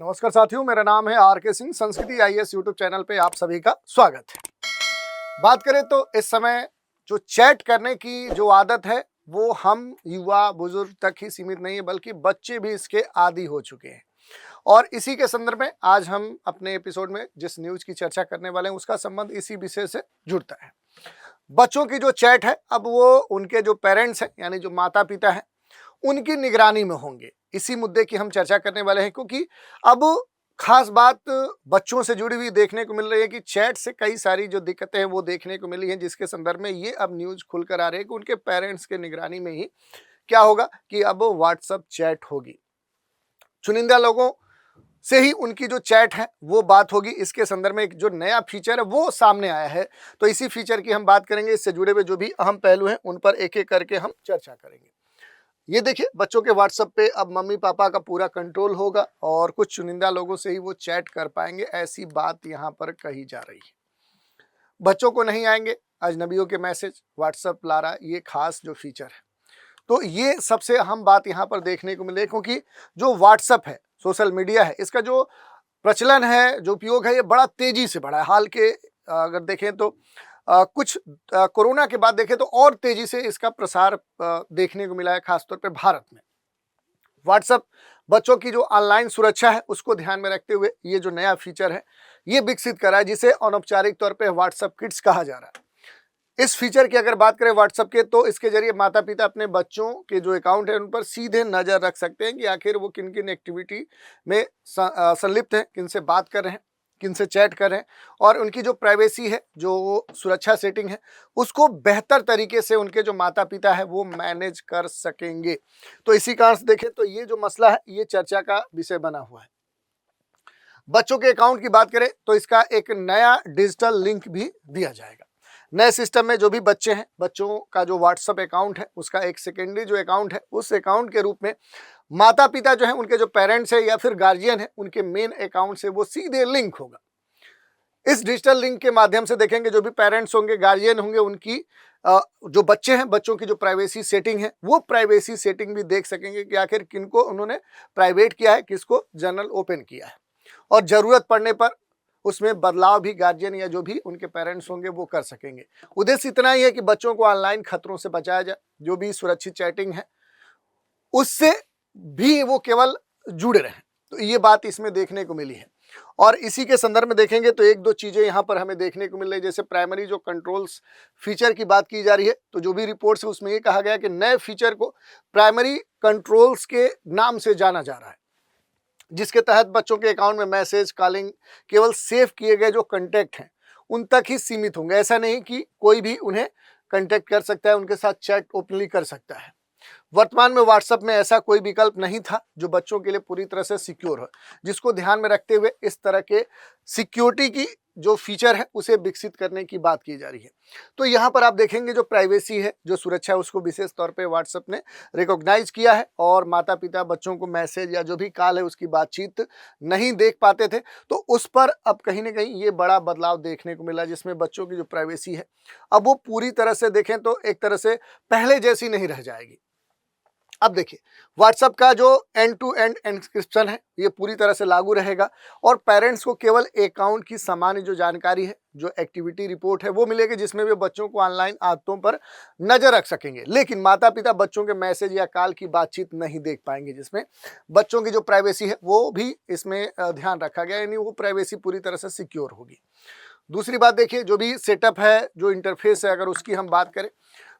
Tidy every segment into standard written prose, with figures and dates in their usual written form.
नमस्कार साथियों, मेरा नाम है आर.के. सिंह। संस्कृति आईएएस यूट्यूब चैनल पे आप सभी का स्वागत है। बात करें तो इस समय जो चैट करने की जो आदत है वो हम युवा बुजुर्ग तक ही सीमित नहीं है, बल्कि बच्चे भी इसके आदी हो चुके हैं। और इसी के संदर्भ में आज हम अपने एपिसोड में जिस न्यूज की चर्चा करने वाले हैं उसका संबंध इसी विषय से जुड़ता है। बच्चों की जो चैट है अब वो उनके जो पेरेंट्स हैं यानी जो माता पिता हैं उनकी निगरानी में होंगे। इसी मुद्दे की हम चर्चा करने वाले हैं, क्योंकि अब खास बात बच्चों से जुड़ी हुई देखने को मिल रही है कि चैट से कई सारी जो दिक्कतें हैं वो देखने को मिली हैं, जिसके संदर्भ में ये अब न्यूज खुलकर आ रही है कि उनके पेरेंट्स के निगरानी में ही क्या होगा कि अब व्हाट्सएप चैट होगी। चुनिंदा लोगों से ही उनकी जो चैट है वो बात होगी। इसके संदर्भ में एक जो नया फीचर है वो सामने आया है, तो इसी फीचर की हम बात करेंगे। इससे जुड़े हुए जो भी अहम पहलू हैं उन पर एक एक करके हम चर्चा करेंगे। ये देखिए, बच्चों के व्हाट्सएप पे अब मम्मी पापा का पूरा कंट्रोल होगा और कुछ चुनिंदा लोगों से ही वो चैट कर पाएंगे, ऐसी बात यहाँ पर कही जा रही है। बच्चों को नहीं आएंगे अजनबियों के मैसेज, व्हाट्सएप ला रहा ये खास जो फीचर है। तो ये सबसे अहम बात यहाँ पर देखने को मिले, क्योंकि जो व्हाट्सएप है, सोशल मीडिया है, इसका जो प्रचलन है, जो उपयोग है, ये बड़ा तेजी से बढ़ा है। हाल के अगर देखें तो कुछ कोरोना के बाद देखें तो और तेजी से इसका प्रसार देखने को मिला है, खासतौर पे भारत में। व्हाट्सएप बच्चों की जो ऑनलाइन सुरक्षा है उसको ध्यान में रखते हुए ये जो नया फीचर है ये विकसित करा है, जिसे अनौपचारिक तौर पे व्हाट्सएप किड्स कहा जा रहा है। इस फीचर की अगर बात करें व्हाट्सएप के, तो इसके जरिए माता पिता अपने बच्चों के जो अकाउंट है उन पर सीधे नजर रख सकते हैं कि आखिर वो किन किन एक्टिविटी में संलिप्त हैं, किनसे बात कर रहे हैं, किनसे चैट कर रहे हैं, और उनकी जो प्राइवेसी है, जो सुरक्षा सेटिंग है, उसको बेहतर तरीके से उनके जो माता पिता है वो मैनेज कर सकेंगे। तो इसी कारण से देखें तो ये जो मसला है ये चर्चा का विषय बना हुआ है। बच्चों के अकाउंट की बात करें तो इसका एक नया डिजिटल लिंक भी दिया जाएगा। नए सिस्टम में जो भी बच्चे हैं, बच्चों का जो व्हाट्सएप अकाउंट है उसका एक सेकेंडरी जो अकाउंट है, उस अकाउंट के रूप में माता पिता जो है, उनके जो पेरेंट्स है या फिर गार्जियन है, उनके मेन अकाउंट से वो सीधे लिंक होगा। इस डिजिटल लिंक के माध्यम से देखेंगे जो भी पेरेंट्स होंगे, गार्जियन होंगे, उनकी जो बच्चे हैं, बच्चों की जो प्राइवेसी सेटिंग है वो प्राइवेसी सेटिंग भी देख सकेंगे कि आखिर किनको उन्होंने प्राइवेट किया है, किसको जनरल ओपन किया है, और जरूरत पड़ने पर उसमें बदलाव भी गार्जियन या जो भी उनके पेरेंट्स होंगे वो कर सकेंगे। उद्देश्य इतना ही है कि बच्चों को ऑनलाइन खतरों से बचाया जाए। जो भी सुरक्षित चैटिंग है उससे भी वो केवल जुड़े रहें, तो ये बात इसमें देखने को मिली है। और इसी के संदर्भ में देखेंगे तो एक दो चीजें यहाँ पर हमें देखने को मिल रही है। जैसे प्राइमरी जो कंट्रोल्स फीचर की बात की जा रही है, तो जो भी रिपोर्ट्स है उसमें ये कहा गया कि नए फीचर को प्राइमरी कंट्रोल्स के नाम से जाना जा रहा है, जिसके तहत बच्चों के अकाउंट में मैसेज, कॉलिंग केवल सेव किए गए जो कंटेक्ट हैं उन तक ही सीमित होंगे। ऐसा नहीं कि कोई भी उन्हें कंटेक्ट कर सकता है, उनके साथ चैट ओपनली कर सकता है। वर्तमान में व्हाट्सएप में ऐसा कोई विकल्प नहीं था जो बच्चों के लिए पूरी तरह से सिक्योर हो, जिसको ध्यान में रखते हुए इस तरह के सिक्योरिटी की जो फीचर है उसे विकसित करने की बात की जा रही है। तो यहाँ पर आप देखेंगे जो प्राइवेसी है, जो सुरक्षा है, उसको विशेष तौर पे व्हाट्सएप ने रिकॉग्नाइज किया है, और माता पिता बच्चों को मैसेज या जो भी कॉल है उसकी बातचीत नहीं देख पाते थे, तो उस पर अब कहीं ना कहीं ये बड़ा बदलाव देखने को मिला, जिसमें बच्चों की जो प्राइवेसी है अब वो पूरी तरह से देखें तो एक तरह से पहले जैसी नहीं रह जाएगी। अब देखिए, व्हाट्सएप का जो एंड टू एंड एन्क्रिप्शन है ये पूरी तरह से लागू रहेगा, और पेरेंट्स को केवल अकाउंट की सामान्य जो जानकारी है, जो एक्टिविटी रिपोर्ट है वो मिलेगी, जिसमें वे बच्चों को ऑनलाइन आदतों पर नजर रख सकेंगे। लेकिन माता पिता बच्चों के मैसेज या कॉल की बातचीत नहीं देख पाएंगे, जिसमें बच्चों की जो प्राइवेसी है वो भी इसमें ध्यान रखा गया, यानी वो प्राइवेसी पूरी तरह से सिक्योर होगी। दूसरी बात देखिए, जो भी सेटअप है, जो इंटरफेस है, अगर उसकी हम बात करें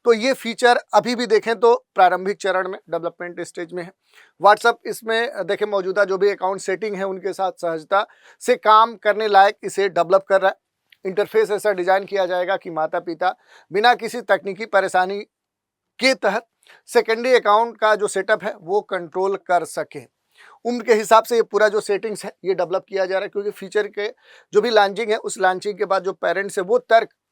तो ये फीचर अभी भी देखें तो प्रारंभिक चरण में, डेवलपमेंट स्टेज में है। व्हाट्सएप इसमें देखें मौजूदा जो भी अकाउंट सेटिंग है उनके साथ सहजता से काम करने लायक इसे डेवलप कर रहा है। इंटरफेस ऐसा डिजाइन किया जाएगा कि माता पिता बिना किसी तकनीकी परेशानी के तहत सेकेंडरी अकाउंट का जो सेटअप है वो कंट्रोल कर सके। उम्र के हिसाब से ये पूरा जो सेटिंग्स है ये डेवलप किया जा रहा है, क्योंकि फीचर के जो भी लॉन्चिंग है उस लॉन्चिंग के बाद जो पेरेंट्स है वो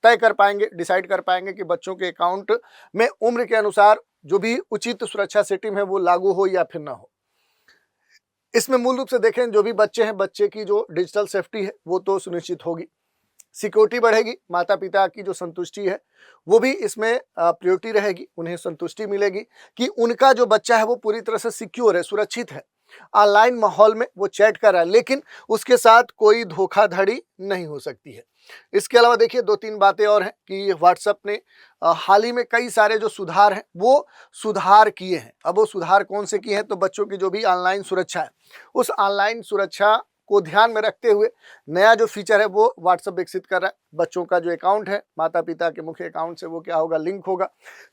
तय कर पाएंगे, डिसाइड कर पाएंगे कि बच्चों के अकाउंट में उम्र के अनुसार जो भी उचित सुरक्षा सेटिंग है वो लागू हो या फिर ना हो। इसमें मूल रूप से देखें जो भी बच्चे हैं, बच्चे की जो डिजिटल सेफ्टी है वो तो सुनिश्चित होगी, सिक्योरिटी बढ़ेगी, माता पिता की जो संतुष्टि है वो भी इसमें प्रायोरिटी रहेगी, उन्हें संतुष्टि मिलेगी कि उनका जो बच्चा है वो पूरी तरह से सिक्योर है, सुरक्षित है। ऑनलाइन माहौल में वो चैट कर रहा है, लेकिन उसके साथ कोई धोखाधड़ी नहीं हो सकती है। इसके अलावा देखिए 2-3 बातें और हैं कि व्हाट्सएप ने हाल ही में कई सारे जो सुधार हैं वो सुधार किए हैं। अब वो सुधार कौन से किए हैं, तो बच्चों की जो भी ऑनलाइन सुरक्षा है, उस ऑनलाइन सुरक्षा को ध्यान में रखते हुए नया जो फीचर है वो व्हाट्सएप विकसित कर रहा है। बच्चों का जो अकाउंट है माता पिता के मुख्य अकाउंट से वो क्या होगा, लिंक होगा।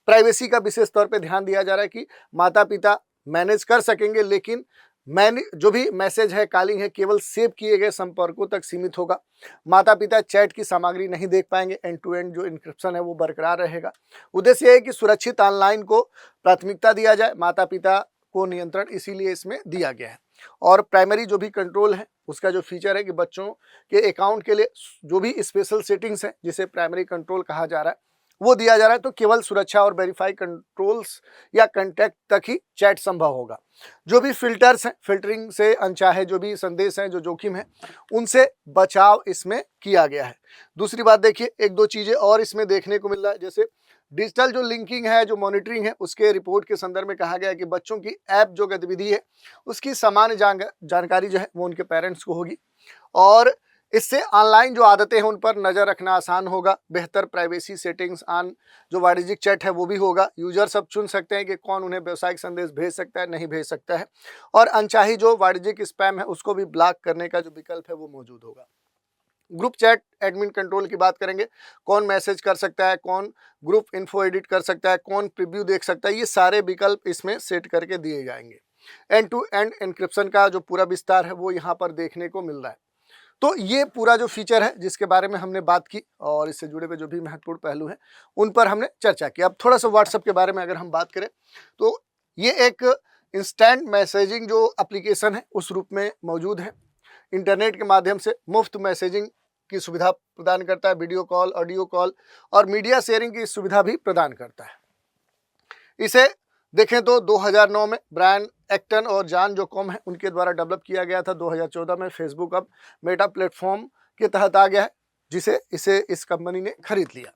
प्राइवेसी का विशेष तौर पे ध्यान दिया जा रहा है कि माता पिता मैनेज कर सकेंगे, लेकिन जो भी मैसेज है, कॉलिंग है, केवल सेव किए गए संपर्कों तक सीमित होगा। माता पिता चैट की सामग्री नहीं देख पाएंगे। एंड टू एंड जो इंक्रिप्शन है वो बरकरार रहेगा। उद्देश्य यह है कि सुरक्षित ऑनलाइन को प्राथमिकता दिया जाए, माता पिता को नियंत्रण इसीलिए इसमें दिया गया है। और प्राइमरी जो भी कंट्रोल है उसका जो फीचर है कि बच्चों के अकाउंट के लिए जो भी स्पेशल सेटिंग्स है जिसे प्राइमरी कंट्रोल कहा जा रहा है वो दिया जा रहा है। तो केवल सुरक्षा और वेरीफाई कंट्रोल्स या कंटेक्ट तक ही चैट संभव होगा। जो भी फिल्टर्स हैं, फिल्टरिंग से अनचाहे जो भी संदेश हैं, जो जोखिम है, उनसे बचाव इसमें किया गया है। दूसरी बात देखिए, 1-2 चीजें और इसमें देखने को मिल रहा है। जैसे डिजिटल जो लिंकिंग है, जो मॉनिटरिंग है, उसके रिपोर्ट के संदर्भ में कहा गया है कि बच्चों की ऐप जो गतिविधि है उसकी सामान्य जानकारी जो है वो उनके पेरेंट्स को होगी, और इससे ऑनलाइन जो आदतें हैं उन पर नज़र रखना आसान होगा। बेहतर प्राइवेसी सेटिंग्स ऑन जो वाणिज्यिक चैट है वो भी होगा। यूजर सब चुन सकते हैं कि कौन उन्हें व्यावसायिक संदेश भेज सकता है, नहीं भेज सकता है, और अनचाही जो वाणिज्यिक स्पैम है उसको भी ब्लॉक करने का जो विकल्प है वो मौजूद होगा। ग्रुप चैट एडमिन कंट्रोल की बात करेंगे, कौन मैसेज कर सकता है, कौन ग्रुप इन्फो एडिट कर सकता है, कौन प्रीव्यू देख सकता है, ये सारे विकल्प इसमें सेट करके दिए जाएंगे। एंड टू एंड एन्क्रिप्शन का जो पूरा विस्तार है वो यहाँ पर देखने को मिल रहा है। तो ये पूरा जो फीचर है जिसके बारे में हमने बात की और इससे जुड़े हुए जो भी महत्वपूर्ण पहलू हैं उन पर हमने चर्चा की। अब थोड़ा सा व्हाट्सएप के बारे में अगर हम बात करें तो ये एक इंस्टेंट मैसेजिंग जो एप्लीकेशन है उस रूप में मौजूद है। इंटरनेट के माध्यम से मुफ्त मैसेजिंग की सुविधा प्रदान करता है, वीडियो कॉल, ऑडियो कॉल और मीडिया शेयरिंग की सुविधा भी प्रदान करता है। इसे देखें तो 2009 में ब्रायन एक्टन और जॉन जोकोम है उनके द्वारा डेवलप किया गया था। 2014 में फेसबुक अब मेटा प्लेटफॉर्म के तहत आ गया है, जिसे इस कंपनी ने खरीद लिया।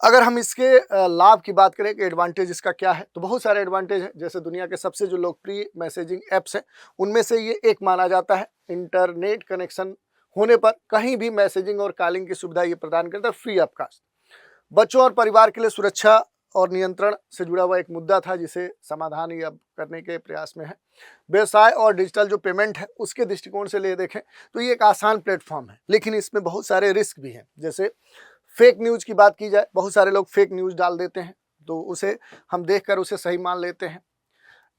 अगर हम इसके लाभ की बात करें कि एडवांटेज इसका क्या है, तो बहुत सारे एडवांटेज हैं। जैसे दुनिया के सबसे जो लोकप्रिय मैसेजिंग ऐप्स हैं उनमें से ये एक माना जाता है। इंटरनेट कनेक्शन होने पर कहीं भी मैसेजिंग और कॉलिंग की सुविधा ये प्रदान करता है फ्री ऑफ कॉस्ट। बच्चों और परिवार के लिए सुरक्षा और नियंत्रण से जुड़ा हुआ एक मुद्दा था जिसे समाधान ये अब करने के प्रयास में है। व्यवसाय और डिजिटल जो पेमेंट है उसके दृष्टिकोण से ले देखें तो ये एक आसान प्लेटफॉर्म है, लेकिन इसमें बहुत सारे रिस्क भी हैं। जैसे फेक न्यूज़ की बात की जाए, बहुत सारे लोग फेक न्यूज़ डाल देते हैं, तो उसे हम देखकर उसे सही मान लेते हैं।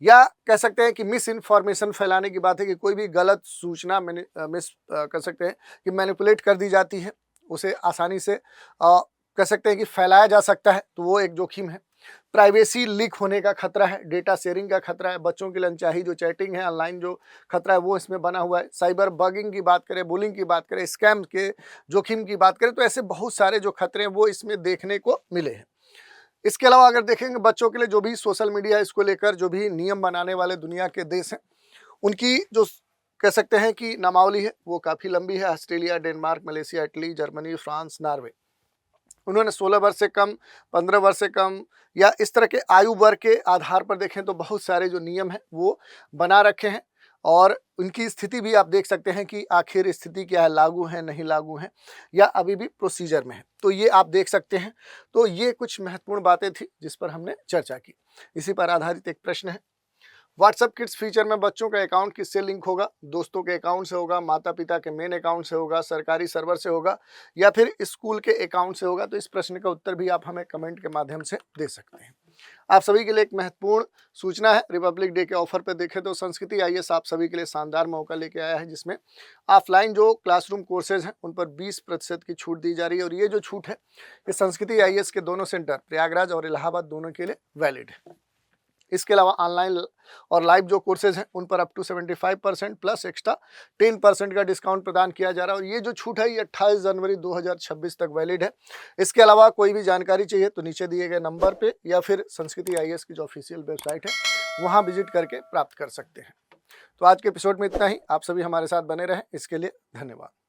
या कह सकते हैं कि मिस इन्फॉर्मेशन फैलाने की बात है कि कोई भी गलत सूचना कर सकते हैं कि मैनिपुलेट कर दी जाती है, उसे आसानी से कह सकते हैं कि फैलाया जा सकता है, तो वो एक जोखिम है। प्राइवेसी लीक होने का खतरा है, डेटा शेयरिंग का खतरा है, बच्चों की अनचाही जो चैटिंग है, ऑनलाइन जो खतरा है वो इसमें बना हुआ है। साइबर बगिंग की बात करें, बुलिंग की बात करें, स्कैम के जोखिम की बात करें, तो ऐसे बहुत सारे जो खतरे हैं वो इसमें देखने को मिले हैं। इसके अलावा अगर देखेंगे बच्चों के लिए जो भी सोशल मीडिया इसको लेकर जो भी नियम बनाने वाले दुनिया के देश हैं उनकी जो कह सकते हैं कि नामावली है वो काफ़ी लंबी है। Australia, Denmark, Malaysia, Italy, Germany, France, Norway, उन्होंने 16 वर्ष से कम, 15 वर्ष से कम या इस तरह के आयु वर्ग के आधार पर देखें तो बहुत सारे जो नियम हैं वो बना रखे हैं, और उनकी स्थिति भी आप देख सकते हैं कि आखिर स्थिति क्या है, लागू है, नहीं लागू है, या अभी भी प्रोसीजर में है, तो ये आप देख सकते हैं। तो ये कुछ महत्वपूर्ण बातें थी जिस पर हमने चर्चा की। इसी पर आधारित एक प्रश्न है, व्हाट्सएप किड्स फीचर में बच्चों का अकाउंट किससे लिंक होगा? दोस्तों के अकाउंट से होगा, माता पिता के मेन अकाउंट से होगा, सरकारी सर्वर से होगा, या फिर स्कूल के अकाउंट से होगा? तो इस प्रश्न का उत्तर भी आप हमें कमेंट के माध्यम से दे सकते हैं। आप सभी के लिए एक महत्वपूर्ण सूचना है, रिपब्लिक डे के ऑफर पर देखें तो संस्कृति आईएएस आप सभी के लिए शानदार मौका लेके आया है, जिसमें ऑफलाइन जो क्लासरूम कोर्सेज हैं उन पर 20% की छूट दी जा रही है। और ये जो छूट है ये संस्कृति आईएएस के दोनों सेंटर प्रयागराज और इलाहाबाद दोनों के लिए वैलिड है। इसके अलावा ऑनलाइन और लाइव जो कोर्सेज हैं उन पर अप टू 75% प्लस एक्स्ट्रा 10% का डिस्काउंट प्रदान किया जा रहा है। और ये जो छूट है ये 28 जनवरी 2026 तक वैलिड है। इसके अलावा कोई भी जानकारी चाहिए तो नीचे दिए गए नंबर पे या फिर संस्कृति आईएएस की जो ऑफिशियल वेबसाइट है वहाँ विजिट करके प्राप्त कर सकते हैं। तो आज के एपिसोड में इतना ही। आप सभी हमारे साथ बने रहें, इसके लिए धन्यवाद।